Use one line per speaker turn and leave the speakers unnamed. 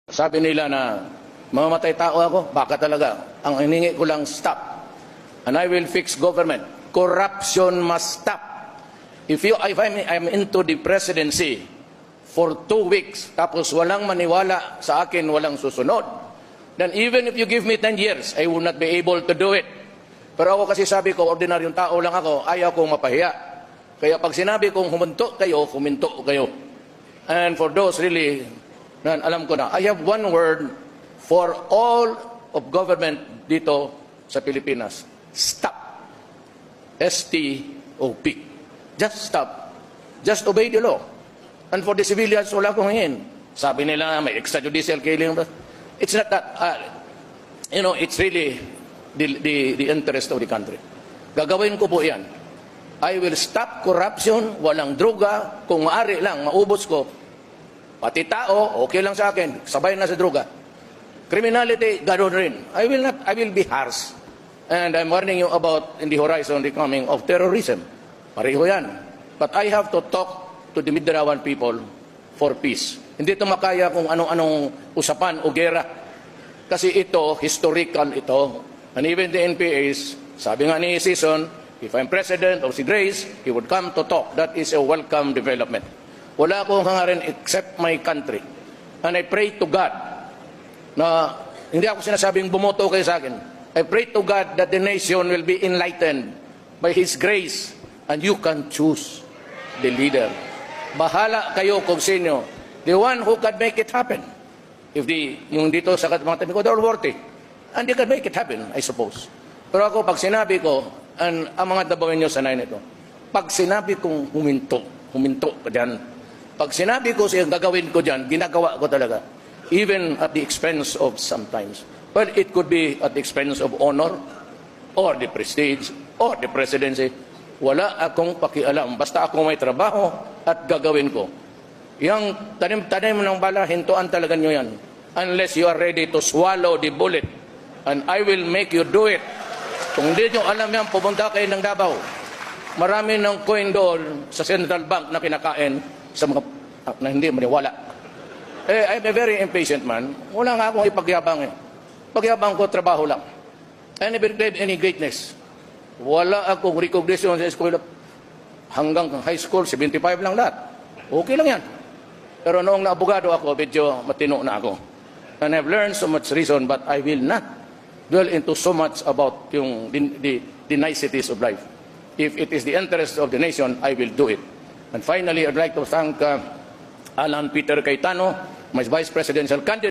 Sabi nila na mamamatay tao ako, baka talaga. Ang hiningi ko lang, stop. And I will fix government. Corruption must stop. If I'm into the presidency for 2 weeks, tapos walang maniwala sa akin, walang susunod, then even if you give me 10 years, I will not be able to do it. Pero ako kasi sabi ko, ordinaryong tao lang ako, ayaw kong mapahiya. Kaya pag sinabi kong huminto kayo. And for those really, alam ko na, I have one word for all of government dito sa Pilipinas. Stop. S-T-O-P. Just stop. Just obey the law. And for the civilians, wala akong hingin. Sabi nila, may extrajudicial killing. It's not that, it's really the interest of the country. Gagawin ko po yan. I will stop corruption, walang droga, kung maaari lang, maubos ko. Pati tao, okay lang sa akin, sabay na sa droga. Criminality, ganoon rin. I will be harsh. And I'm warning you about in the horizon the coming of terrorism. Pareho yan. But I have to talk to the Mindanao people for peace. Hindi ito makaya kung anong usapan o gera. Kasi ito, historical ito. And even the NPAs, sabi nga ni Season, if I'm president of si Grace, he would come to talk. That is a welcome development. Wala akong hangarin except my country. And I pray to God na hindi ako sinasabing bumoto kayo sa akin. I pray to God that the nation will be enlightened by His grace and you can choose the leader. Bahala kayo kung sino. The one who can make it happen. If yung dito sa mga tabi ko, they're all worthy. And they can make it happen, I suppose. Pero ako, pag sinabi ko, ang mga dabawin nyo sanay nito, pag sinabi kong huminto ka dyan. Pag sinabi ko siyang gagawin ko dyan, ginagawa ko talaga. Even at the expense of sometimes. Well, it could be at the expense of honor, or the prestige, or the presidency. Wala akong pakialam. Basta ako may trabaho at gagawin ko. Yung tanim-tanim ng bala, hintuan talaga nyo yan. Unless you are ready to swallow the bullet. And I will make you do it. Kung hindi nyo alam yan, pupunta kayo ng Davao. Marami ng coin doon sa Central Bank na kinakain sa mga na hindi maniwala. I'm a very impatient man. Wala nga akong ipagyabang eh. Pagyabang ko, trabaho lang. I never claimed any greatness. Wala akong recognition sa eskwela. Hanggang high school, 75 lang lahat. Okay lang yan. Pero noong naabogado ako, medyo matino na ako. And I've learned so much reason, but I will not dwell into so much about the niceties of life. If it is the interest of the nation, I will do it. And finally, I'd like to thank Alan Peter Cayetano, my vice presidential candidate.